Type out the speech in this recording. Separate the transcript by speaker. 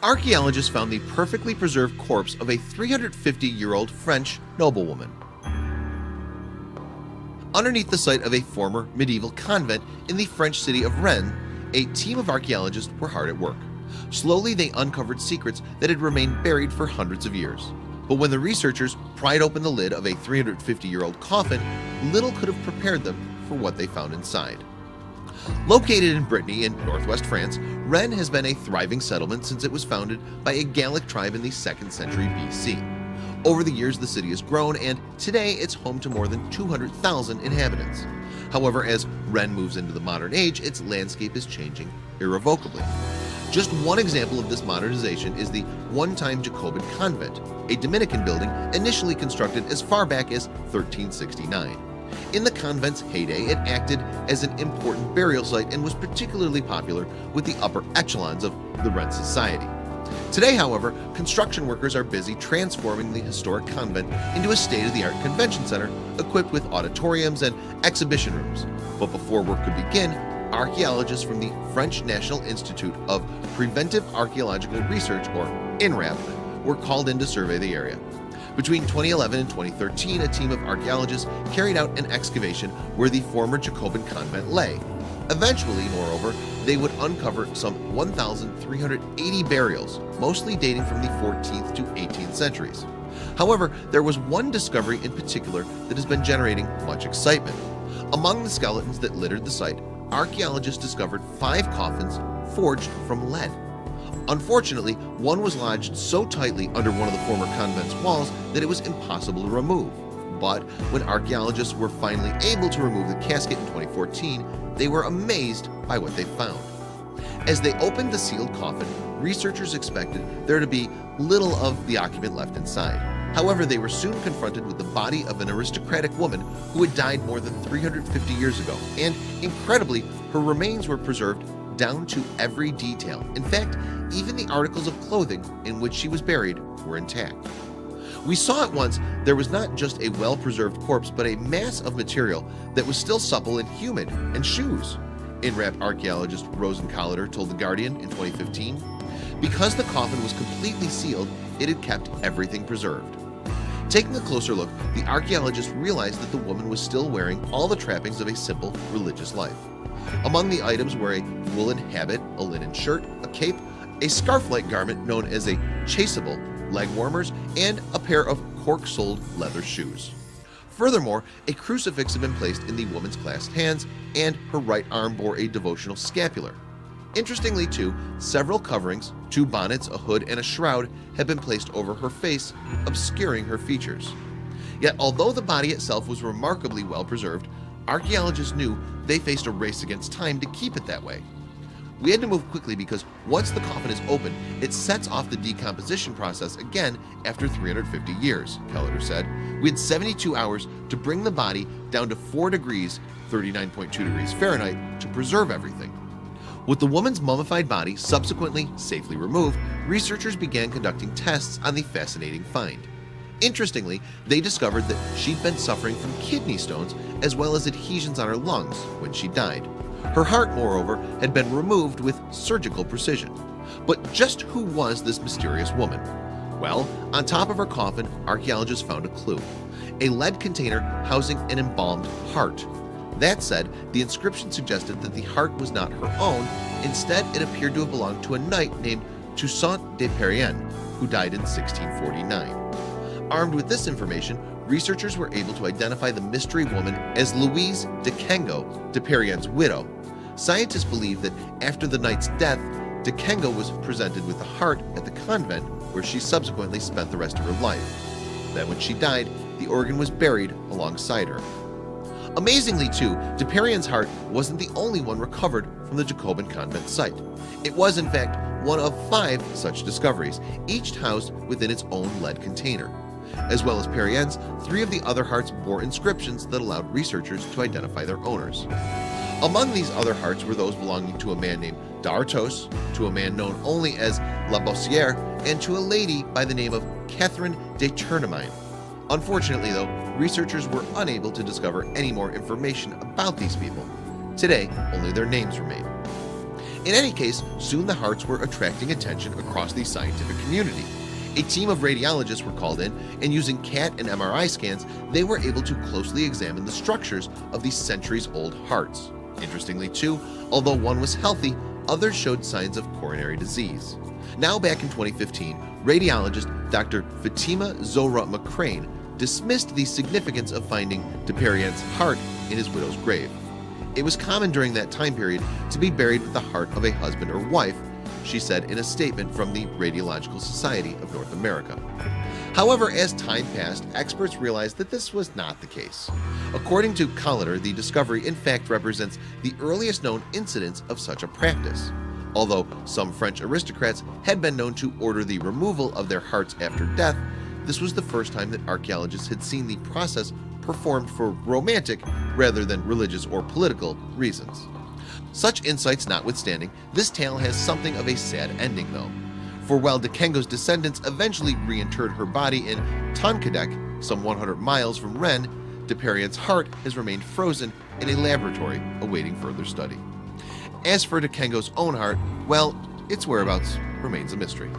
Speaker 1: Archaeologists found the perfectly preserved corpse of a 350-year-old French noblewoman underneath the site of a former medieval convent in the French city of Rennes. A team of archaeologists were hard at work. Slowly they uncovered secrets that had remained buried for hundreds of years. But when the researchers pried open the lid of a 350-year-old coffin, little could have prepared them for what they found inside. Located in Brittany in northwest France, Rennes has been a thriving settlement since it was founded by a Gallic tribe in the 2nd century BC. Over the years, the city has grown, and today it's home to more than 200,000 inhabitants. However, as Rennes moves into the modern age, its landscape is changing irrevocably. Just one example of this modernization is the one-time Jacobin convent, a Dominican building initially constructed as far back as 1369. In the convent's heyday, it acted as an important burial site and was particularly popular with the upper echelons of the Rennes society. Today, however, construction workers are busy transforming the historic convent into a state-of-the-art convention center equipped with auditoriums and exhibition rooms. But before work could begin, archaeologists from the French National Institute of Preventive Archaeological Research, or UNRAV, were called in to survey the area. Between 2011 and 2013, a team of archaeologists carried out an excavation where the former Jacobin convent lay. Eventually, moreover, they would uncover some 1,380 burials, mostly dating from the 14th to 18th centuries. However, there was one discovery in particular that has been generating much excitement. Among the skeletons that littered the site, archaeologists discovered 5 coffins forged from lead. Unfortunately, one was lodged so tightly under one of the former convent's walls that it was impossible to remove. But when archaeologists were finally able to remove the casket in 2014, they were amazed by what they found. As they opened the sealed coffin, researchers expected there to be little of the occupant left inside. However, they were soon confronted with the body of an aristocratic woman who had died more than 350 years ago, and incredibly, her remains were preserved down to every detail. In fact, even the articles of clothing in which she was buried were intact. We saw at once there was not just a well-preserved corpse, but a mass of material that was still supple and humid, and shoes. INRAP archaeologist Rosenkolliter told The Guardian in 2015, because the coffin was completely sealed, it had kept everything preserved. Taking a closer look, the archaeologists realized that the woman was still wearing all the trappings of a simple religious life. Among the items were a woolen habit, a linen shirt, a cape, a scarf-like garment known as a chaseable, leg warmers, and a pair of cork-soled leather shoes. Furthermore, a crucifix had been placed in the woman's clasped hands, and her right arm bore a devotional scapular. Interestingly too, several coverings, 2 bonnets, a hood, and a shroud had been placed over her face, obscuring her features. Yet although the body itself was remarkably well preserved, archaeologists knew they faced a race against time to keep it that way. We had to move quickly because once the coffin is open, it sets off the decomposition process again after 350 years, Kelliter said. We had 72 hours to bring the body down to 4 degrees, 39.2 degrees Fahrenheit, to preserve everything. With the woman's mummified body subsequently safely removed, researchers began conducting tests on the fascinating find. Interestingly, they discovered that she'd been suffering from kidney stones as well as adhesions on her lungs when she died. Her heart, moreover, had been removed with surgical precision. But just who was this mysterious woman? Well, on top of her coffin, archaeologists found a clue: a lead container housing an embalmed heart. That said, the inscription suggested that the heart was not her own. Instead, it appeared to have belonged to a knight named Toussaint de Perienne, who died in 1649. Armed with this information, researchers were able to identify the mystery woman as Louise de Quengo, de Perienne's widow. Scientists believe that after the knight's death, de Quengo was presented with the heart at the convent, where she subsequently spent the rest of her life. Then when she died, the organ was buried alongside her. Amazingly too, de Perienne's heart wasn't the only one recovered from the Jacobin convent site. It was in fact one of 5 such discoveries, each housed within its own lead container. As well as Perienne's, 3 of the other hearts bore inscriptions that allowed researchers to identify their owners. Among these other hearts were those belonging to a man named D'Artos, to a man known only as La Bossière, and to a lady by the name of Catherine de Tournemine. Unfortunately though, researchers were unable to discover any more information about these people. Today, only their names remain. In any case, soon the hearts were attracting attention across the scientific community. A team of radiologists were called in, and using CAT and MRI scans, they were able to closely examine the structures of these centuries-old hearts. Interestingly too, although one was healthy, others showed signs of coronary disease. Now back in 2015, radiologist Dr. Fatima Zohra McCrane dismissed the significance of finding Dupérant's heart in his widow's grave. It was common during that time period to be buried with the heart of a husband or wife, she said in a statement from the Radiological Society of North America. However, as time passed, experts realized that this was not the case. According to Collider, the discovery in fact represents the earliest known incidence of such a practice. Although some French aristocrats had been known to order the removal of their hearts after death, this was the first time that archaeologists had seen the process performed for romantic rather than religious or political reasons. Such insights notwithstanding, this tale has something of a sad ending though. For while de Quengo's descendants eventually reinterred her body in Tonquédec, some 100 miles from Rennes, Dupérant's heart has remained frozen in a laboratory awaiting further study. As for de Quengo's own heart, well, its whereabouts remains a mystery.